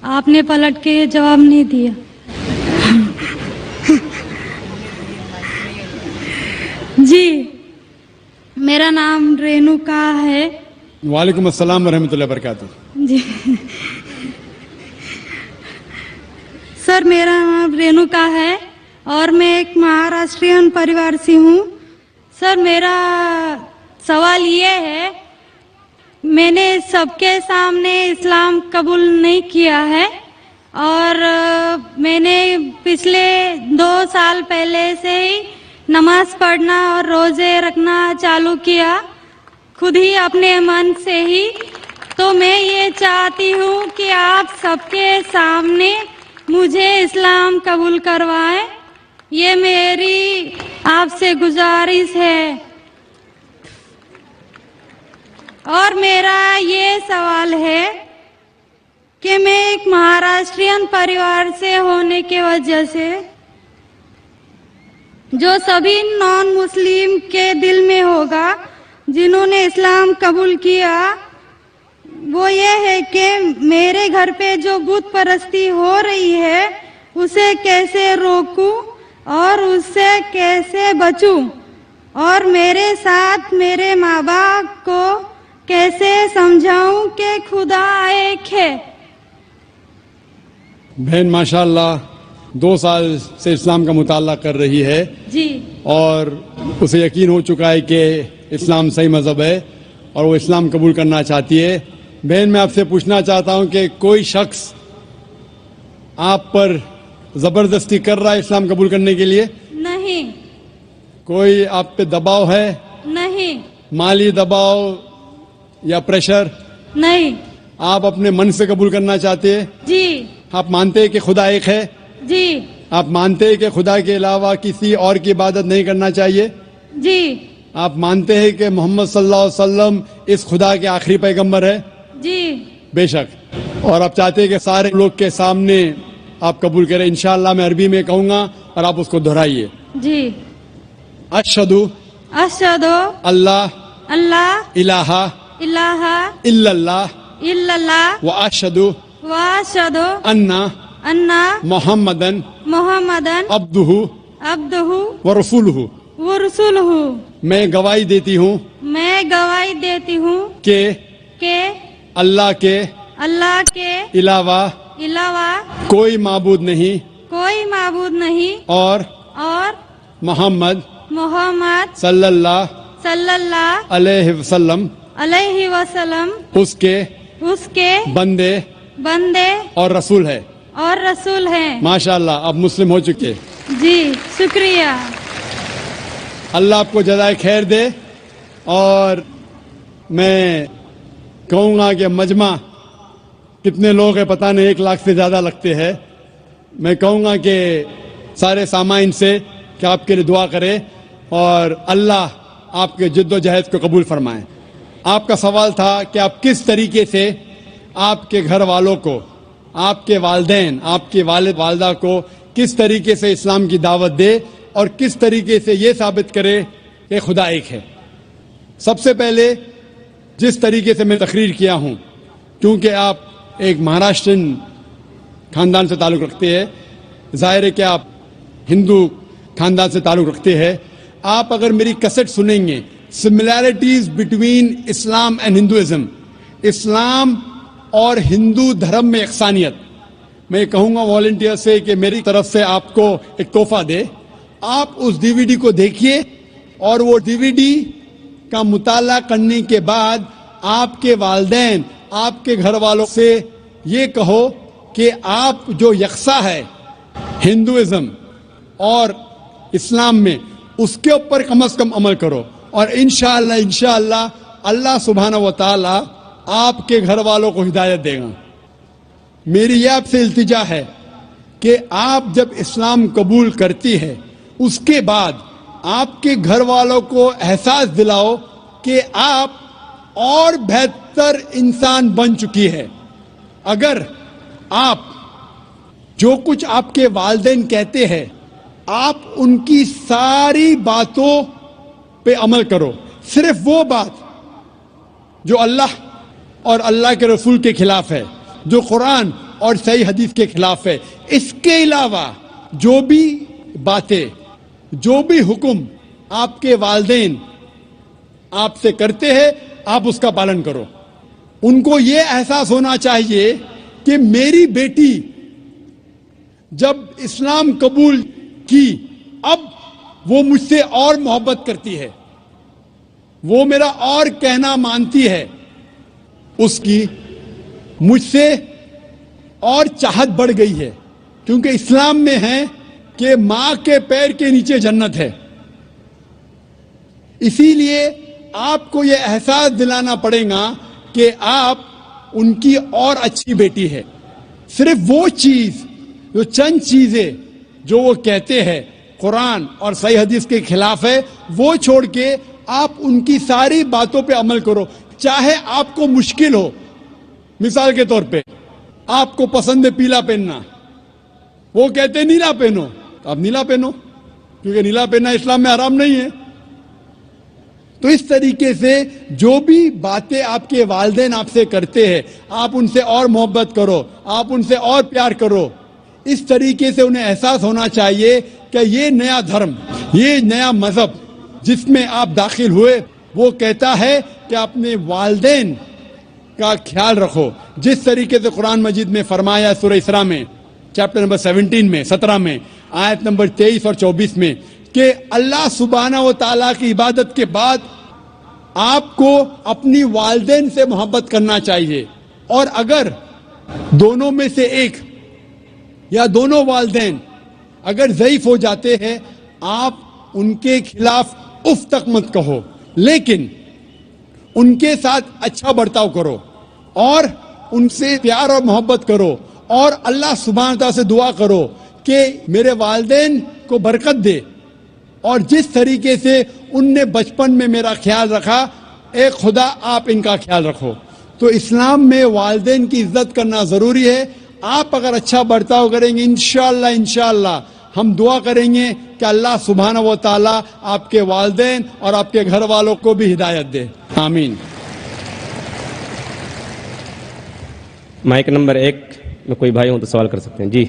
آپ نے پلٹ کے جواب نہیں دیا. جی میرا نام رینوکا ہے. وعلیکم السلام ورحمۃ اللہ وبرکاتہ. جی سر میرا نام رینوکا ہے اور میں ایک مہاراشٹرین پریوار سے ہوں. سر میرا سوال یہ ہے، میں نے سب کے سامنے اسلام قبول نہیں کیا ہے اور میں نے پچھلے 2 سال پہلے سے ہی نماز پڑھنا اور روزے رکھنا چالو کیا خود ہی اپنے من سے ہی. تو میں یہ چاہتی ہوں کہ آپ سب کے سامنے مجھے اسلام قبول کروائیں، یہ میری آپ سے گزارش ہے. اور میرا یہ سوال ہے کہ میں ایک مہاراشٹرین پریوار سے ہونے کی وجہ سے جو سبھی نان مسلم کے دل میں ہوگا جنہوں نے اسلام قبول کیا، وہ یہ ہے کہ میرے گھر پہ جو بت پرستی ہو رہی ہے اسے کیسے روکوں اور اس سے کیسے بچوں، اور میرے ساتھ میرے ماں باپ کو کیسے سمجھاؤں کہ خدا ایک ہے. بہن ماشاءاللہ 2 سال سے اسلام کا مطالعہ کر رہی ہے جی اور اسے یقین ہو چکا ہے کہ اسلام صحیح مذہب ہے اور وہ اسلام قبول کرنا چاہتی ہے. بہن میں آپ سے پوچھنا چاہتا ہوں کہ کوئی شخص آپ پر زبردستی کر رہا ہے اسلام قبول کرنے کے لیے؟ نہیں. کوئی آپ پہ دباؤ ہے؟ نہیں. مالی دباؤ یا پریشر؟ نہیں. آپ اپنے من سے قبول کرنا چاہتے ہیں؟ جی. آپ مانتے ہیں کہ خدا ایک ہے؟ جی. آپ مانتے ہیں کہ خدا کے علاوہ کسی اور کی عبادت نہیں کرنا چاہیے؟ جی. آپ مانتے ہیں کہ محمد صلی اللہ علیہ وسلم اس خدا کے آخری پیغمبر ہے؟ جی. بے شک. اور آپ چاہتے ہیں کہ سارے لوگ کے سامنے آپ قبول کریں؟ انشاءاللہ میں عربی میں کہوں گا اور آپ اس کو دہرائیے. جی. اشہدو اشہدو اللہ اللہ الہ الہ الا اللہ الا اللہ واشہدو واشہدو انا انا محمدن محمدن عبدہ عبدہ ورسولہ. ورسولہ. میں گواہی دیتی ہوں میں گواہی دیتی ہوں کہ اللہ کے علاوہ علاوہ کوئی معبود نہیں کوئی معبود نہیں اور محمد صلی اللہ علیہ وسلم اس کے بندے اور رسول ہے. ماشاءاللہ اب مسلم ہو چکے. جی شکریہ. اللہ آپ کو جزائے خیر دے. اور میں کہوں گا کہ مجمع کتنے لوگ ہیں پتہ نہیں، 1 لاکھ سے زیادہ لگتے ہیں. میں کہوں گا کہ سارے سامعین سے کہ آپ کے لیے دعا کرے اور اللہ آپ کے جد و جہد کو قبول فرمائے. آپ کا سوال تھا کہ آپ کس طریقے سے آپ کے گھر والوں کو، آپ کے والدین، آپ کے والد والدہ کو کس طریقے سے اسلام کی دعوت دے اور کس طریقے سے یہ ثابت کرے کہ خدا ایک ہے. سب سے پہلے جس طریقے سے میں تقریر کیا ہوں، کیونکہ آپ ایک مہاراشٹرین خاندان سے تعلق رکھتے ہیں، ظاہر ہے کہ آپ ہندو خاندان سے تعلق رکھتے ہیں. آپ اگر میری کیسٹ سنیں گے similarities between Islam and Hinduism, اسلام اور ہندو دھرم میں یکسانیت، میں کہوں گا والنٹیئر سے کہ میری طرف سے آپ کو ایک تحفہ دے. آپ اس ڈی وی ڈی کو دیکھیے اور وہ ڈی وی ڈی کا مطالعہ کرنے کے بعد آپ کے والدین، آپ کے گھر والوں سے یہ کہو کہ آپ جو یکساں ہے ہندوازم اور اسلام میں، اس کے اوپر کم از کم عمل کرو. اور انشاءاللہ اللہ سبحانہ و تعالی آپ کے گھر والوں کو ہدایت دے گا. میری یہ آپ سے التجا ہے کہ آپ جب اسلام قبول کرتی ہے اس کے بعد آپ کے گھر والوں کو احساس دلاؤ کہ آپ اور بہتر انسان بن چکی ہے. اگر آپ جو کچھ آپ کے والدین کہتے ہیں آپ ان کی ساری باتوں پہ عمل کرو، صرف وہ بات جو اللہ اور اللہ کے رسول کے خلاف ہے، جو قرآن اور صحیح حدیث کے خلاف ہے. اس کے علاوہ جو بھی باتیں، جو بھی حکم آپ کے والدین آپ سے کرتے ہیں آپ اس کا پالن کرو. ان کو یہ احساس ہونا چاہیے کہ میری بیٹی جب اسلام قبول کی اب وہ مجھ سے اور محبت کرتی ہے، وہ میرا اور کہنا مانتی ہے، اس کی مجھ سے اور چاہت بڑھ گئی ہے. کیونکہ اسلام میں ہے کہ ماں کے پیر کے نیچے جنت ہے. اسی لیے آپ کو یہ احساس دلانا پڑے گا کہ آپ ان کی اور اچھی بیٹی ہے. صرف وہ چیز، جو چند چیزیں جو وہ کہتے ہیں قرآن اور صحیح حدیث کے خلاف ہے، وہ چھوڑ کے آپ ان کی ساری باتوں پہ عمل کرو. چاہے آپ کو مشکل ہو. مثال کے طور پہ آپ کو پسند ہے پیلا پہننا، وہ کہتے نیلا پہنو تو آپ نیلا پہنو، کیونکہ نیلا پہننا اسلام میں حرام نہیں ہے. تو اس طریقے سے جو بھی باتیں آپ کے والدین آپ سے کرتے ہیں آپ ان سے اور محبت کرو، آپ ان سے اور پیار کرو. اس طریقے سے انہیں احساس ہونا چاہیے کہ یہ نیا دھرم، یہ نیا مذہب جس میں آپ داخل ہوئے وہ کہتا ہے کہ اپنے والدین کا خیال رکھو. جس طریقے سے قرآن مجید میں فرمایا سورہ اسراء میں چیپٹر نمبر 17 میں 17 میں آیت نمبر 23 اور 24 میں کہ اللہ سبحانہ و تعالیٰ کی عبادت کے بعد آپ کو اپنی والدین سے محبت کرنا چاہیے. اور اگر دونوں میں سے ایک یا دونوں والدین اگر ضعیف ہو جاتے ہیں آپ ان کے خلاف اف تک مت کہو، لیکن ان کے ساتھ اچھا برتاؤ کرو اور ان سے پیار اور محبت کرو اور اللہ سبحانہ تعالیٰ سے دعا کرو کہ میرے والدین کو برکت دے اور جس طریقے سے ان نے بچپن میں میرا خیال رکھا اے خدا آپ ان کا خیال رکھو. تو اسلام میں والدین کی عزت کرنا ضروری ہے. آپ اگر اچھا برتاؤ کریں گے انشاءاللہ ہم دعا کریں گے کہ اللہ سبحانہ و تعالیٰ آپ کے والدین اور آپ کے گھر والوں کو بھی ہدایت دے. آمین. مائک نمبر 1 میں کوئی بھائی ہوں تو سوال کر سکتے ہیں. جی